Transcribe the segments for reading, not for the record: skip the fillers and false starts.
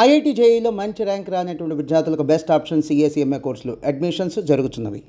IIT జేఈలో మంచి rank రానటువంటి విద్యార్థులకు బెస్ట్ ఆప్షన్ సిఏ కోర్సులు అడ్మిషన్స్ జరుగుతున్నవి.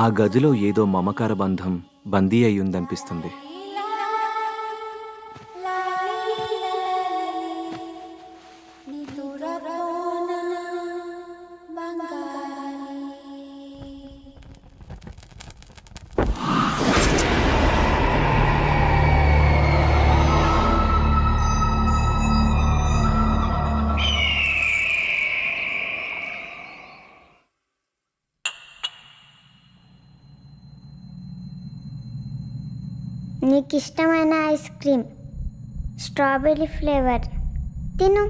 ఆ గదిలో ఏదో మమకార బంధం బందీ అయ్యుందనిపిస్తుంది. నీకు ఇష్టమైన ఐస్ క్రీమ్ స్ట్రాబెర్రీ ఫ్లేవర్ తిను.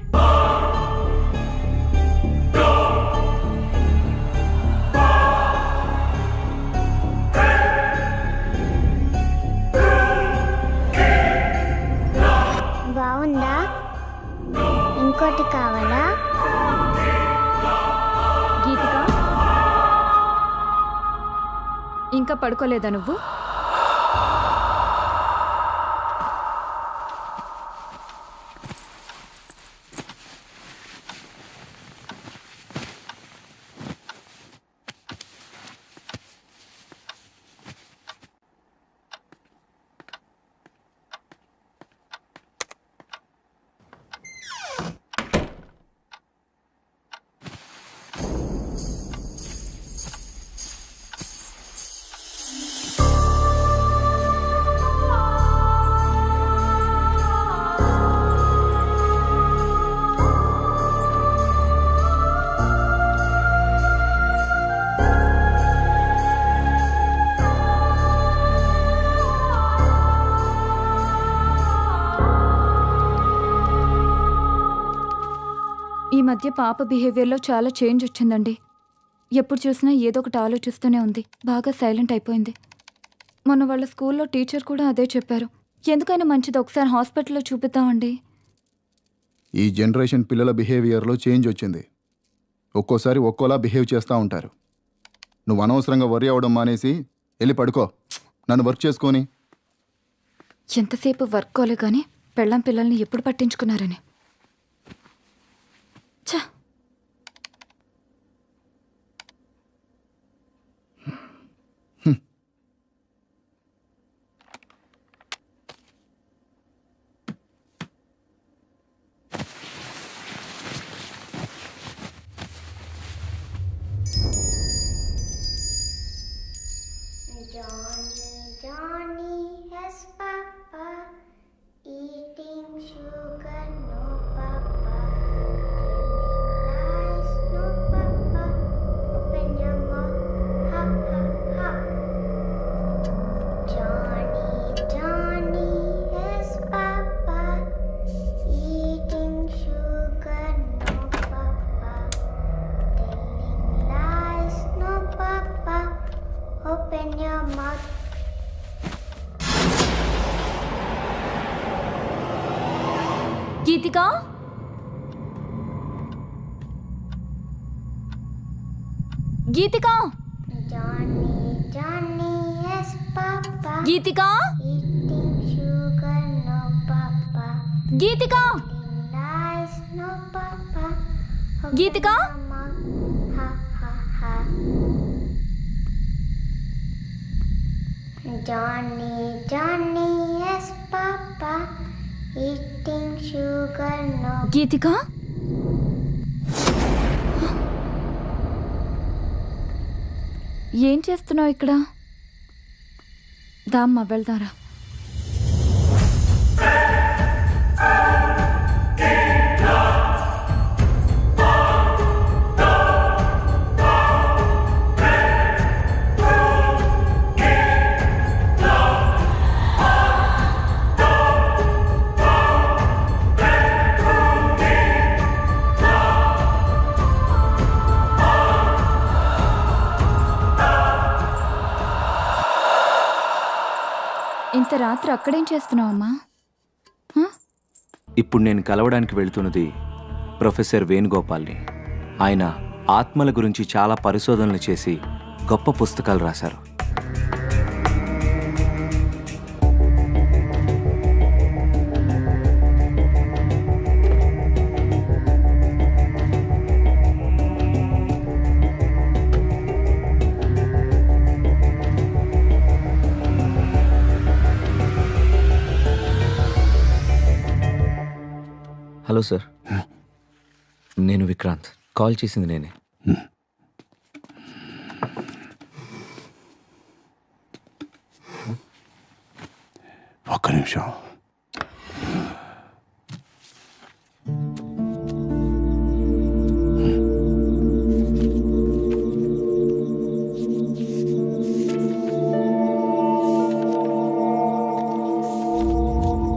బాగుందా? ఇంకోటి కావాలా? గీతిక, ఇంకా పడుకోలేదా నువ్వు? ఈ మధ్య పాప బిహేవియర్లో చాలా చేంజ్ వచ్చిందండి. ఎప్పుడు చూసినా ఏదో ఒకటి ఆలోచిస్తూనే ఉంది. బాగా సైలెంట్ అయిపోయింది. మొన్న వాళ్ళ స్కూల్లో టీచర్ కూడా అదే చెప్పారు. ఎందుకైనా మంచిది ఒకసారి హాస్పిటల్లో చూపిద్దామండి. ఈ జనరేషన్ పిల్లల బిహేవియర్లో చేంజ్ వచ్చింది. ఒక్కోసారి ఒక్కోలా బిహేవ్ చేస్తూ ఉంటారు. నువ్వు అనవసరంగా వరి అవ్వడం మానేసి వెళ్ళి పడుకో. నన్ను వర్క్ చేసుకొని. ఎంతసేపు వర్క్ కోలే కానీ పెళ్ళాం పిల్లల్ని ఎప్పుడు పట్టించుకున్నారని. ఛా, Johnny has papa, eating sugar, no papa, telling lies, no papa, open your mouth, ha ha ha. Johnny has papa, eating sugar, no papa, telling lies, no papa, open your mouth. Geethika, Geethika, Johnny has papa, Geethika, eating sugar, no papa, Geethika, telling lies, no papa, open Geethika. your mouth, ha ha ha. Johnny has papa, eating sugar, no. గీతిక, ఏం చేస్తున్నావు ఇక్కడ? దామ్మ వెళ్దారా. ఇంత రాత్రి అక్కడేం చేస్తున్నావమ్మా? ఇప్పుడు నేను కలవడానికి వెళుతున్నది professor వేణుగోపాల్ని. ఆయన ఆత్మల గురించి చాలా పరిశోధనలు చేసి గొప్ప పుస్తకాలు రాశారు. హలో సార్, నేను విక్రాంత్. కాల్ చేసింది నేనే. ఒక్క నిమిషం.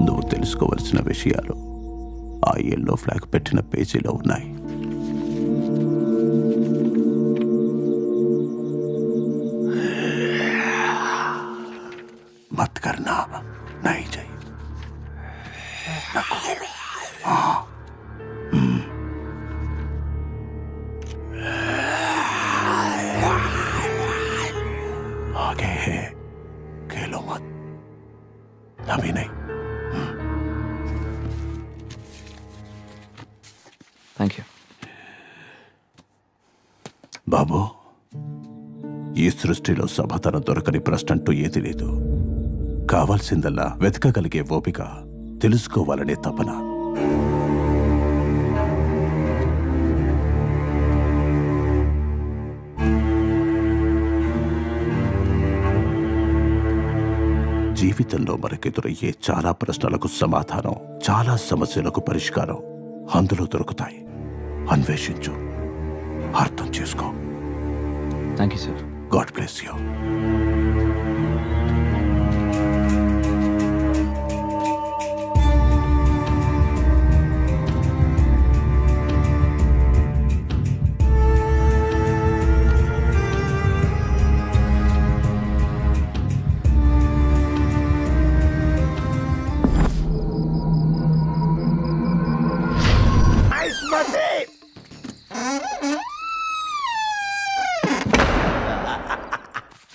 నువ్వు తెలుసుకోవలసిన విషయాలు ఆ ఎల్లో ఫ్లాగ్ పెట్టిన పేజీలో ఉన్నాయి. మత్ కర్నా నహీ चाहिए. आगे है, खेलो मत. अभी नहीं. Thank you. బాబు, ఈ సృష్టిలో సమాధానం దొరకని ప్రశ్న అంటూ ఏది లేదు. కావాల్సిందల్లా వెతకగలిగే ఓపిక, తెలుసుకోవాలనే తపన. జీవితంలో మనకెదురయ్యే చాలా ప్రశ్నలకు సమాధానం, చాలా సమస్యలకు పరిష్కారం అందులో దొరుకుతాయి. అన్వేషించు, అర్థం చేసుకో. Thank you sir. God bless you.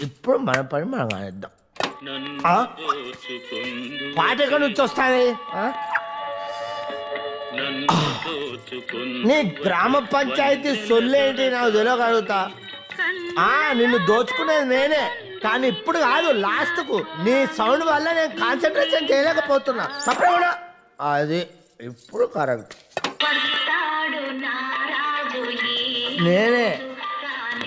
ఇప్పుడు మన పని మనం కానిద్దాం. పాట ఎక్కడి నుంచి వస్తుంది? నీ గ్రామ పంచాయతీ సొల్లేంటి నాకు తెలియగలుగుతా. నిన్ను దోచుకునేది నేనే, కానీ ఇప్పుడు కాదు, లాస్ట్ కు నీ సౌండ్ వల్ల నేను కాన్సన్ట్రేషన్ చేయలేకపోతున్నా. సపరేట్ అది ఇప్పుడు కరెక్ట్. నేనే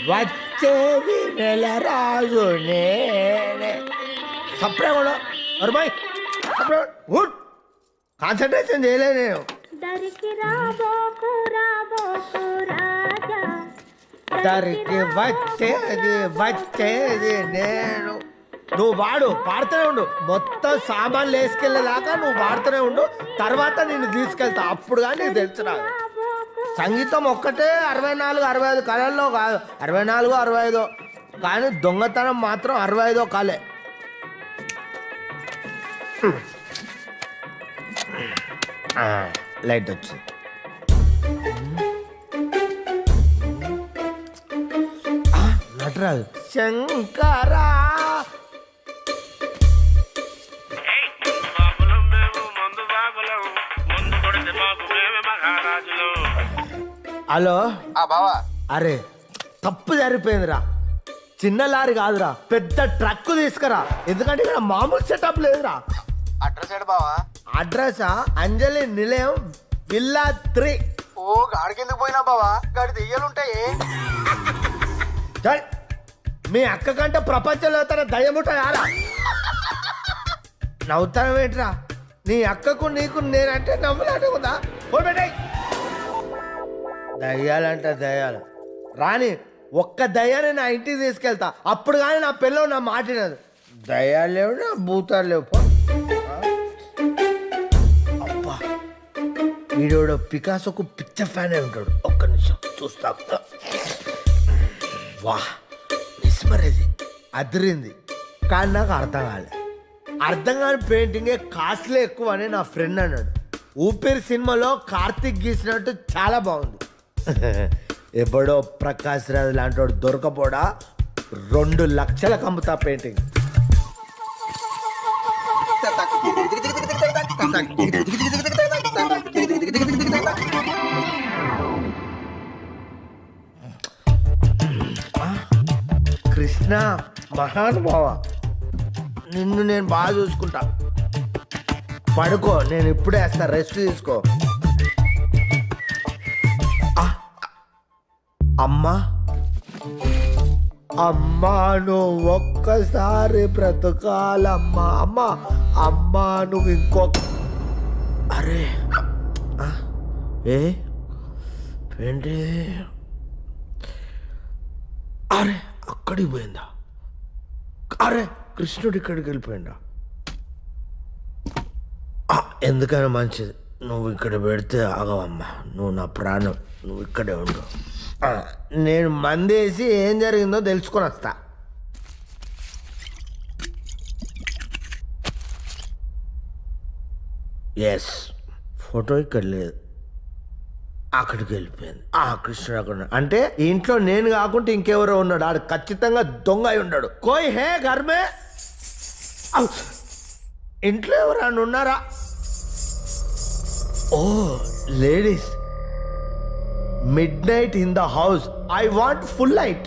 వచ్చేది నెల రాజు నేనే. సపరేట్ కాన్సన్ట్రేషన్ చేయలే నేను. దరికి రాబోకు రాబోకు రాజా, దరికి వచ్చేది నేను. నువ్వు పాడుతూనే ఉండు. మొత్తం సామాన్లు వేసుకెళ్ళేదాకా నువ్వు పాడుతూనే ఉండు. తర్వాత నిన్ను తీసుకెళ్తా. అప్పుడు కానీ నీకు తెలుసు. నాకు సంగీతం ఒక్కటే 64, 65 కళల్లో కాదు, 64, 65. కానీ దొంగతనం మాత్రం 65 కళే. లైట్ వచ్చింది. నటరాజు శంకరా. హలో బావా, అరే తప్పు జరిగిపోయిందిరా. చిన్న లారీ కాదురా, పెద్ద ట్రక్ తీసుకురా. ఎందుకంటే ఇక్కడ మామూలు సెటప్ లేదురా. అడ్రస్ ఏడు బావా? అడ్రసా? అంజలి నిలయం, విల్లా 3. ఓ గాడికి ఎందుకు పోయినా బావా? గాడి దెయ్యాలుంటాయి. చల్, మీ అక్క కంటే ప్రపంచంలో తన దయ్యముంటాయారా? నవ్వుతానం ఏంట్రా? నీ అక్కకు నీకు నేనంటే నవ్వులాడుకుందా? ఫోన్ పెట్టాయి. దయ్యాలంటే దయ్యాలు రాని, ఒక్క దయ్యాన్ని నా ఇంటికి తీసుకెళ్తా. అప్పుడు కానీ నా పిల్లలు నా మాటినది. దయ్యాలు లేవు, నా భూతాలు లేవు. అబ్బా, వీడోడు పికాసోకు పిచ్చ ఫ్యాన్ అయి ఉంటాడు. ఒక్క నిమిషం చూస్తా. వా, మిస్మరైజింగ్, అదిరింది. కానీ నాకు అర్థం కాలేదు. అర్థం కాని పెయింటింగే కాస్ట్లీ ఎక్కువ అని నా ఫ్రెండ్ అన్నాడు. ఊపిరి సినిమాలో కార్తీక్ గీసినట్టు చాలా బాగుంది. ఎవడో ప్రకాష్ రాజ్ లాంటి వాడు దొరకపోడా 2 లక్షలకు అమ్ముతా పెయింటింగ్. కృష్ణ మహానుభావ, నిన్ను నేను బాగా చూసుకుంటా. పడుకో, నేను ఇప్పుడే వేస్తా. రెస్ట్ తీసుకో. అమ్మా అమ్మా నువ్వు ఒక్కసారి బ్రతకాలమ్మా. అమ్మా అమ్మా నువ్వు అరే ఏ ఏంటి అరే అక్కడికి పోయిందా? అరే కృష్ణుడు ఇక్కడికి వెళ్ళిపోయిందా? ఎందుకైనా మంచిది నువ్వు ఇక్కడ పెడితే ఆగవమ్మా. నువ్వు నా ప్రాణం, నువ్వు ఇక్కడే ఉండు. నేను మందేసి ఏం జరిగిందో తెలుసుకొని వస్తా. ఎస్ ఫోటో ఇక్కడ లేదు, అక్కడికి వెళ్ళిపోయింది. కృష్ణుడు అక్కడ అంటే ఇంట్లో నేను కాకుండా ఇంకెవరో ఉన్నాడు. ఆడు ఖచ్చితంగా దొంగ అయి ఉన్నాడు. కోయ్ హే ఘర్మే, ఇంట్లో ఎవరైనా ఉన్నారా? ఓ ladies, midnight in the house. I want full light.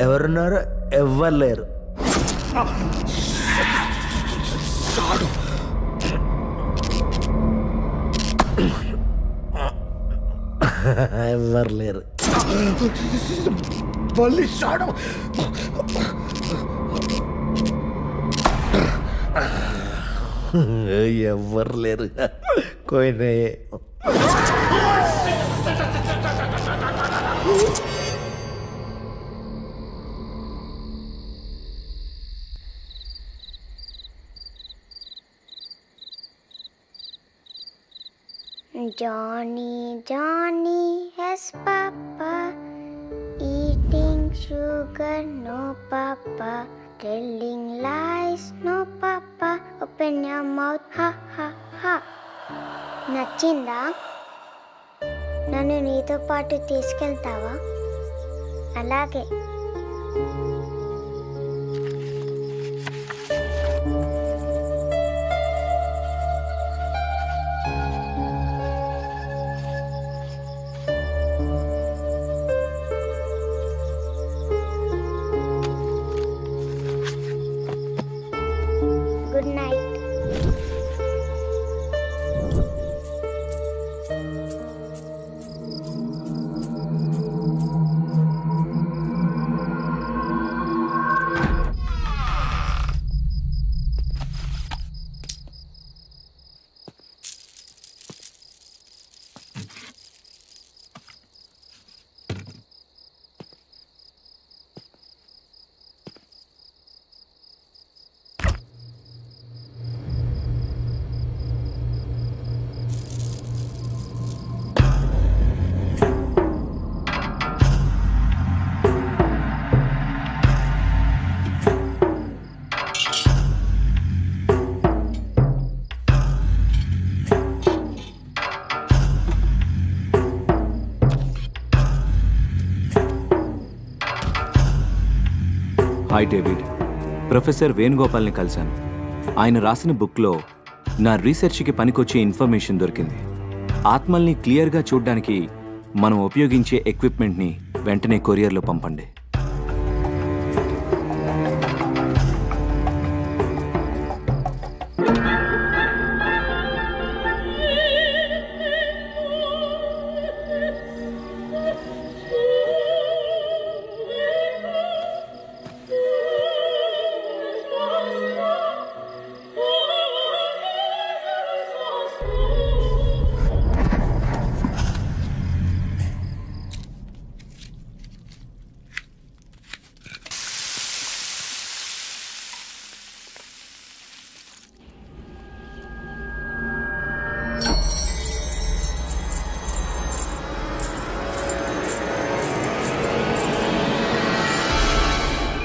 ఎవరున్నారు? ఎవ్వరు లేరు. ఎవరు లేరు. మళ్ళీ షాడు. ఎవరు లేరు. కోయినే Johnny, Johnny, yes, Papa. Eating sugar, no, Papa. Telling lies, no, Papa. Open your mouth, ha, ha, ha. నచ్చిందా? నన్ను నీతో పాటు తీసుకెళ్తావా? అలాగే. Good night. Hi David, professor వేణుగోపాల్ని కలిశాను. ఆయన రాసిన బుక్లో నా రీసెర్చ్కి పనికొచ్చే ఇన్ఫర్మేషన్ దొరికింది. ఆత్మల్ని క్లియర్గా చూడ్డానికి మనం ఉపయోగించే ఎక్విప్మెంట్ని వెంటనే కొరియర్లో పంపండి.